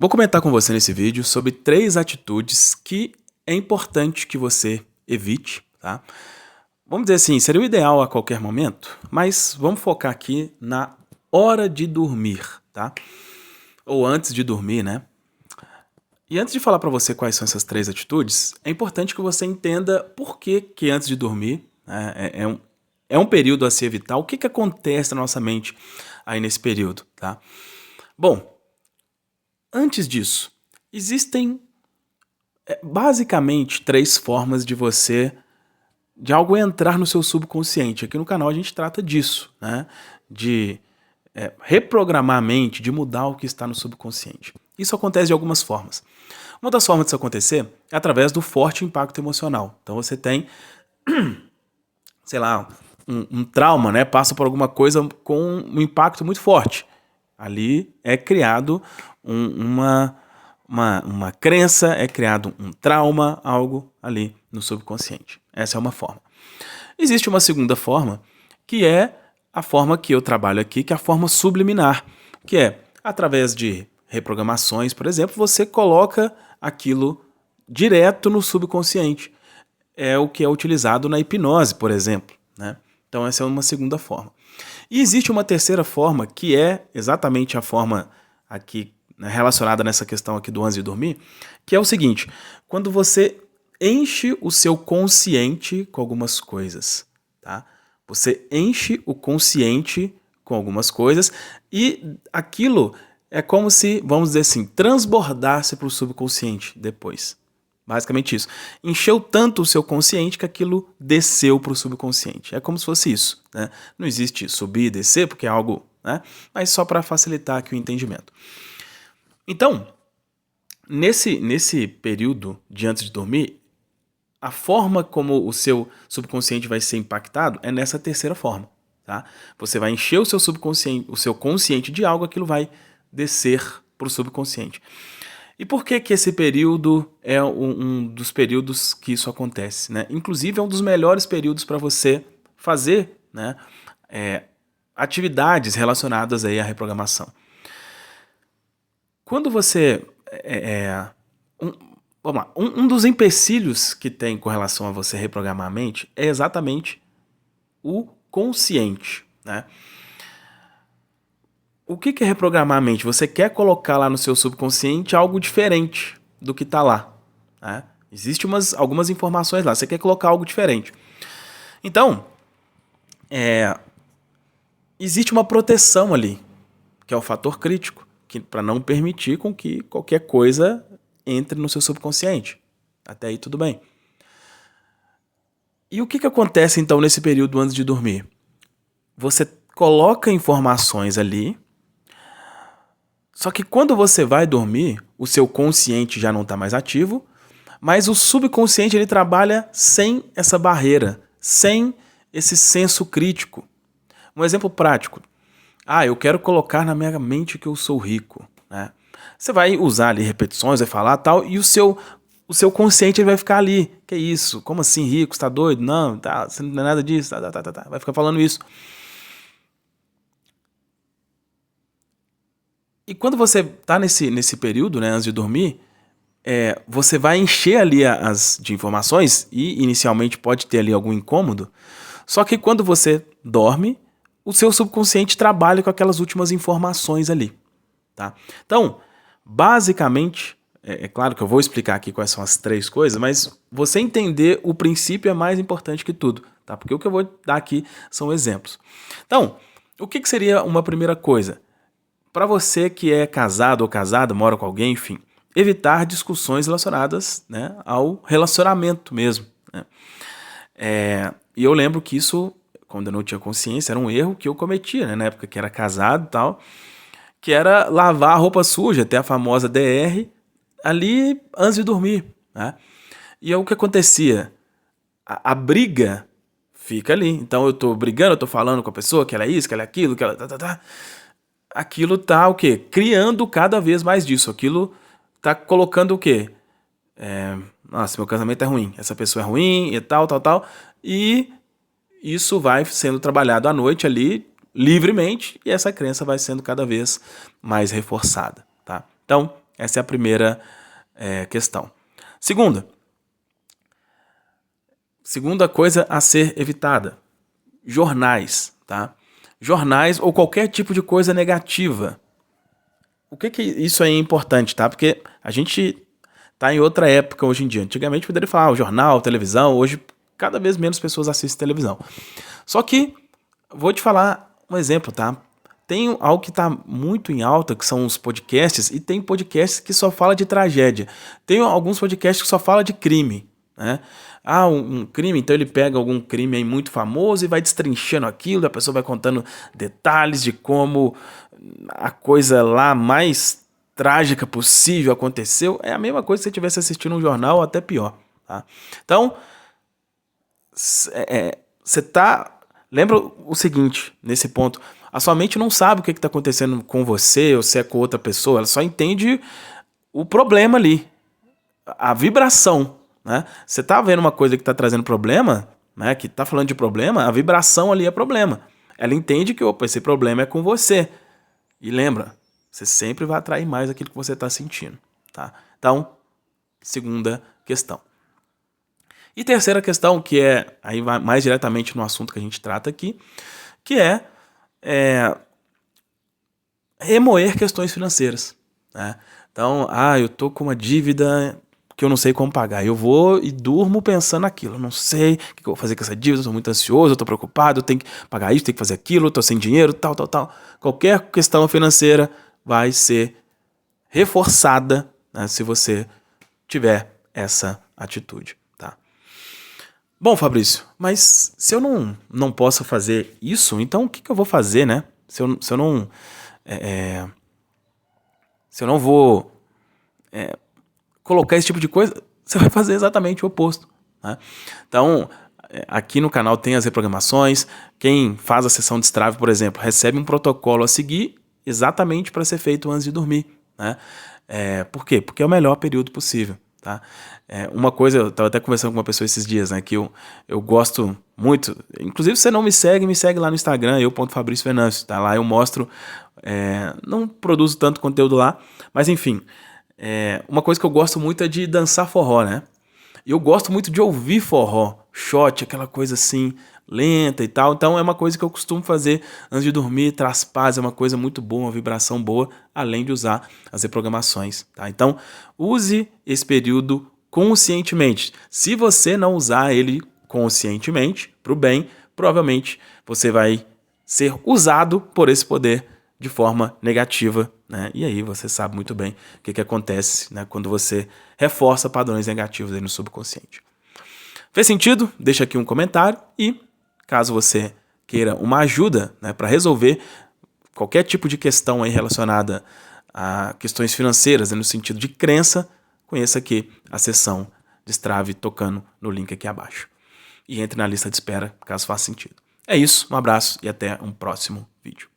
Vou comentar com você nesse vídeo sobre 3 atitudes que é importante que você evite, tá? Vamos dizer assim, seria o ideal a qualquer momento, mas vamos focar aqui na hora de dormir, tá? Ou antes de dormir, né? E antes de falar para você quais são essas 3 atitudes, é importante que você entenda por que que antes de dormir, né, é um período a se evitar. O que que acontece na nossa mente aí nesse período, tá? Bom, antes disso, existem basicamente 3 formas de algo entrar no seu subconsciente. Aqui no canal a gente trata disso, né? De reprogramar a mente, de mudar o que está no subconsciente. Isso acontece de algumas formas. Uma das formas disso acontecer é através do forte impacto emocional. Então você tem, sei lá, um trauma, né? Passa por alguma coisa com um impacto muito forte. Ali é criado uma crença, é criado um trauma, algo ali no subconsciente. Essa é uma forma. Existe uma segunda forma, que é a forma que eu trabalho aqui, que é a forma subliminar, que é, através de reprogramações, por exemplo, você coloca aquilo direto no subconsciente. É o que é utilizado na hipnose, por exemplo, né? Então essa é uma segunda forma. E existe uma terceira forma, que é exatamente a forma aqui, né, relacionada nessa questão aqui do antes de dormir, que é o seguinte: quando você enche o seu consciente com algumas coisas, tá? Você enche o consciente com algumas coisas e aquilo é como se, vamos dizer assim, transbordasse para o subconsciente depois. Basicamente isso. Encheu tanto o seu consciente que aquilo desceu para o subconsciente. É como se fosse isso, né? Não existe subir e descer, porque é algo, né? Mas só para facilitar aqui o entendimento. Então, nesse período de antes de dormir, a forma como o seu subconsciente vai ser impactado é nessa terceira forma, tá? Você vai encher o seu subconsciente, o seu consciente de algo, aquilo vai descer para o subconsciente. E por que que esse período é um dos períodos que isso acontece, né? Inclusive é um dos melhores períodos para você fazer, né, atividades relacionadas aí à reprogramação. Quando você vamos lá, um dos empecilhos que tem com relação a você reprogramar a mente é exatamente o consciente, né? O que é reprogramar a mente? Você quer colocar lá no seu subconsciente algo diferente do que está lá, né? Existem algumas informações lá, você quer colocar algo diferente. Então, existe uma proteção ali, que é o fator crítico, para não permitir com que qualquer coisa entre no seu subconsciente. Até aí tudo bem. E o que acontece então nesse período antes de dormir? Você coloca informações ali, só que quando você vai dormir, o seu consciente já não está mais ativo, mas o subconsciente ele trabalha sem essa barreira, sem esse senso crítico. Um exemplo prático. Eu quero colocar na minha mente que eu sou rico, né? Você vai usar ali repetições, vai falar tal, e o seu consciente ele vai ficar ali. Que isso? Como assim rico? Você tá doido? Não, tá, você não é nada disso. Tá. Vai ficar falando isso. E quando você tá nesse período, né, antes de dormir, você vai encher ali de informações e inicialmente pode ter ali algum incômodo. Só que quando você dorme, o seu subconsciente trabalha com aquelas últimas informações ali, tá? Então, basicamente, é claro que eu vou explicar aqui quais são as 3 coisas, mas você entender o princípio é mais importante que tudo, tá? Porque o que eu vou dar aqui são exemplos. Então, o que seria uma primeira coisa? Para você que é casado ou casada, mora com alguém, enfim, evitar discussões relacionadas, né, ao relacionamento mesmo, né? E eu lembro que isso, quando eu não tinha consciência, era um erro que eu cometia, né, na época que era casado e tal, que era lavar a roupa suja, até a famosa DR, ali antes de dormir, né? E é o que acontecia? A briga fica ali. Então eu tô brigando, eu tô falando com a pessoa que ela é isso, que ela é aquilo, que ela aquilo tá o quê? Criando cada vez mais disso. Aquilo tá colocando o quê? Nossa, meu casamento é ruim, essa pessoa é ruim e tal. E isso vai sendo trabalhado à noite ali, livremente, e essa crença vai sendo cada vez mais reforçada, tá? Então, essa é a primeira questão. Segunda coisa a ser evitada: jornais, tá? Jornais ou qualquer tipo de coisa negativa. O que isso aí é importante, tá? Porque a gente tá em outra época hoje em dia. Antigamente poderia falar o jornal, televisão, hoje cada vez menos pessoas assistem televisão. Só que, vou te falar um exemplo, tá? Tem algo que tá muito em alta, que são os podcasts, e tem podcasts que só fala de tragédia. Tem alguns podcasts que só fala de crime, né? Um crime, então ele pega algum crime aí muito famoso e vai destrinchando aquilo, a pessoa vai contando detalhes de como a coisa lá mais trágica possível aconteceu. É a mesma coisa se você estivesse assistindo um jornal, ou até pior, tá? Então, você lembra o seguinte, nesse ponto: a sua mente não sabe o que está acontecendo com você ou se é com outra pessoa, ela só entende o problema ali, a vibração, né? Você tá vendo uma coisa que está trazendo problema, né? Que está falando de problema, a vibração ali é problema. Ela entende que, opa, esse problema é com você. E lembra, você sempre vai atrair mais aquilo que você está sentindo, tá? Então, segunda questão. E terceira questão, que aí vai mais diretamente no assunto que a gente trata aqui, que é remoer questões financeiras, né? Então, eu tô com uma dívida que eu não sei como pagar. Eu vou e durmo pensando naquilo. Eu não sei o que eu vou fazer com essa dívida, eu tô muito ansioso, eu tô preocupado, eu tenho que pagar isso, tenho que fazer aquilo, eu tô sem dinheiro, tal. Qualquer questão financeira vai ser reforçada, né, se você tiver essa atitude, tá? Bom, Fabrício, mas se eu não posso fazer isso, então o que eu vou fazer, né? Se eu não vou colocar esse tipo de coisa, você vai fazer exatamente o oposto, né? Então, aqui no canal tem as reprogramações. Quem faz a sessão de Destrave, por exemplo, recebe um protocolo a seguir exatamente para ser feito antes de dormir, né? Por quê? Porque é o melhor período possível, tá? Uma coisa, eu estava até conversando com uma pessoa esses dias, né, que eu gosto muito. Inclusive, se você não me segue lá no Instagram, eu.Fabrício Venâncio, tá? Lá eu mostro, não produzo tanto conteúdo lá, mas enfim, uma coisa que eu gosto muito é de dançar forró, né? E eu gosto muito de ouvir forró, shot, aquela coisa assim, lenta e tal. Então é uma coisa que eu costumo fazer antes de dormir, traz paz, é uma coisa muito boa, uma vibração boa, além de usar as reprogramações, tá? Então, use esse período conscientemente. Se você não usar ele conscientemente, para o bem, provavelmente você vai ser usado por esse poder de forma negativa, né? E aí você sabe muito bem o que acontece, né, quando você reforça padrões negativos aí no subconsciente. Fez sentido? Deixa aqui um comentário e, caso você queira uma ajuda, né, para resolver qualquer tipo de questão aí relacionada a questões financeiras, né, no sentido de crença, conheça aqui a sessão Destrave tocando no link aqui abaixo. E entre na lista de espera, caso faça sentido. É isso, um abraço e até um próximo vídeo.